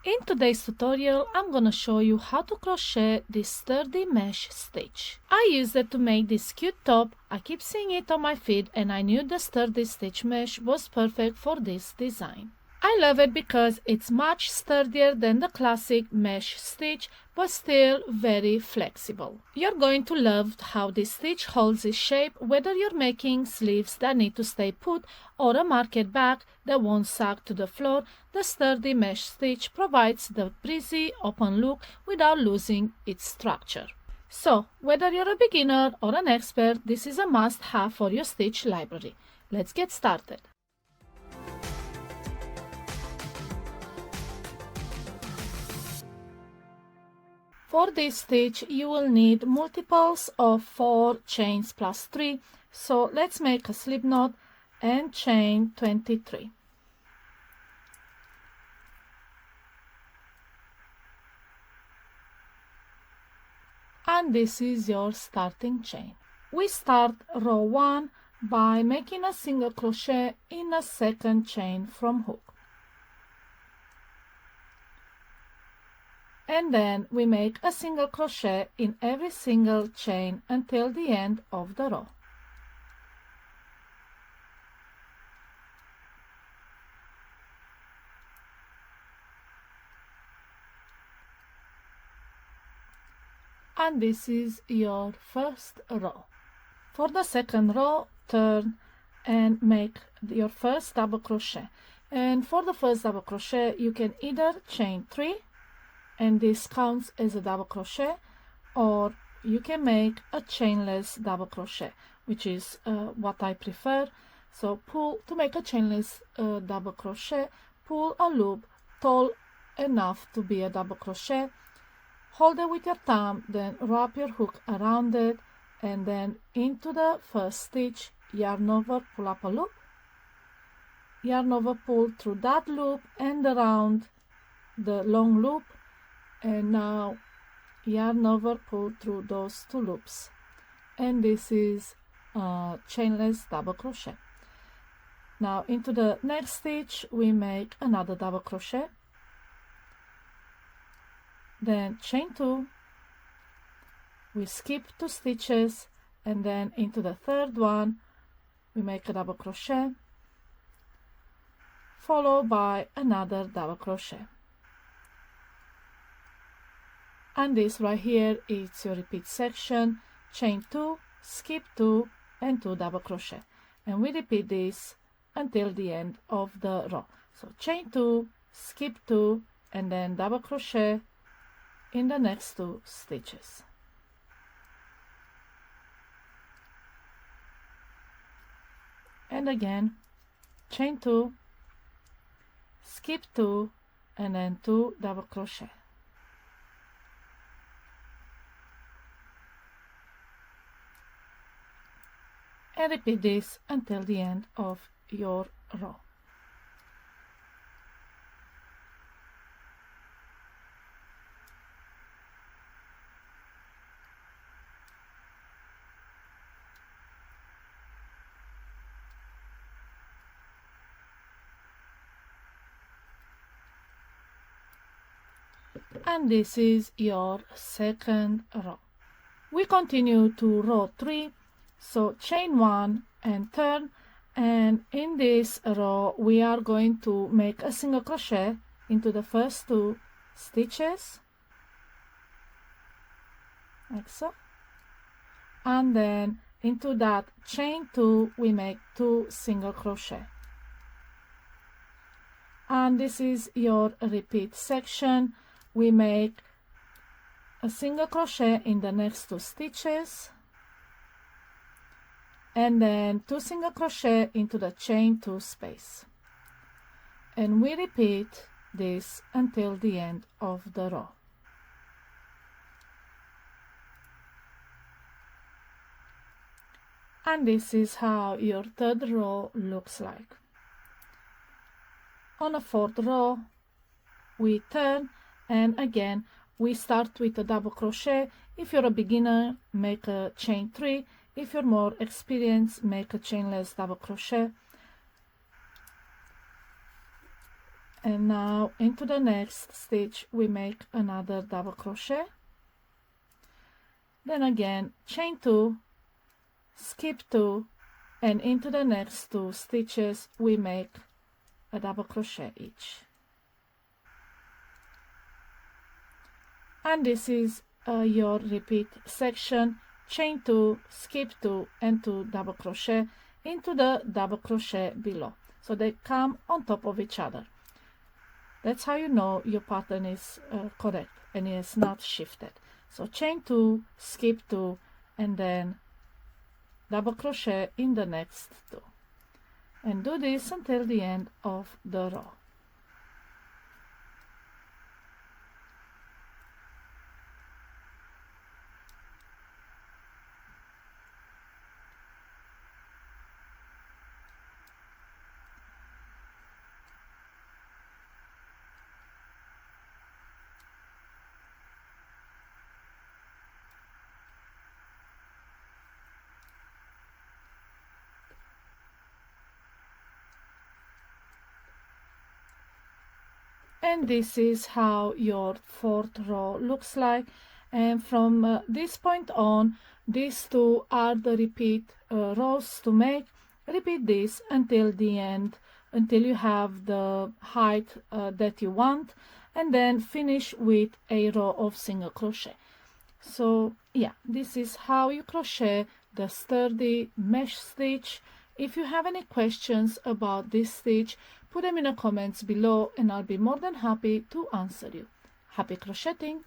In today's tutorial, I'm gonna show you how to crochet this sturdy mesh stitch. I used it to make this cute top. I keep seeing it on my feed and I knew the sturdy stitch mesh was perfect for this design. I love it because it's much sturdier than the classic mesh stitch, but still very flexible. You're going to love how this stitch holds its shape whether you're making sleeves that need to stay put or a market back that won't sag to the floor. The sturdy mesh stitch provides the breezy open look without losing its structure. So, whether you're a beginner or an expert, this is a must-have for your stitch library. Let's get started. For this stitch, you will need multiples of 4 chains plus 3. So let's make a slip knot and chain 23. And this is your starting chain. We start row 1 by making a single crochet in a second chain from hook. And then we make a single crochet in every single chain until the end of the row. And this is your first row. For the second row, turn and make your first double crochet. And for the first double crochet, you can either chain 3, and this counts as a double crochet, or you can make a chainless double crochet, which is what I prefer. So to make a chainless double crochet, pull a loop tall enough to be a double crochet, hold it with your thumb, then wrap your hook around it, and then into the first stitch, yarn over, pull up a loop, yarn over, pull through that loop and around the long loop, and now yarn over, pull through those 2 loops, and this is a chainless double crochet. Now into the next stitch we make another double crochet, then chain 2, we skip 2 stitches, and then into the third one we make a double crochet followed by another double crochet. And this right here is your repeat section, chain 2, skip 2 and 2 double crochet, and we repeat this until the end of the row. So chain 2, skip 2 and then double crochet in the next 2 stitches. And again chain 2, skip 2 and then 2 double crochet. And repeat this until the end of your row. And this is your second row. We continue to row 3. So chain 1 and turn, and in this row we are going to make a single crochet into the first 2 stitches like so, and then into that chain 2 we make 2 single crochet, and this is your repeat section. We make a single crochet in the next 2 stitches and then 2 single crochet into the chain 2 space, and we repeat this until the end of the row. And this is how your third row looks like. On a fourth row we turn, and again we start with a double crochet. If you're a beginner, make a chain 3. If you're more experienced, make a chainless double crochet, And now into the next stitch we make another double crochet, then again chain 2, skip 2, and into the next 2 stitches we make a double crochet each. And this is your repeat section: chain 2, skip 2, and 2 double crochet into the double crochet below, so they come on top of each other. That's how you know your pattern is correct and is not shifted. So chain 2, skip 2, and then double crochet in the next 2, and do this until the end of the row. And this is how your 4th row looks like. And from this point on, these 2 are the repeat rows to make. Repeat this until the end, until you have the height that you want, and then finish with a row of single crochet. So yeah, this is how you crochet the sturdy mesh stitch. If you have any questions about this stitch, put them in the comments below and I'll be more than happy to answer you. Happy crocheting!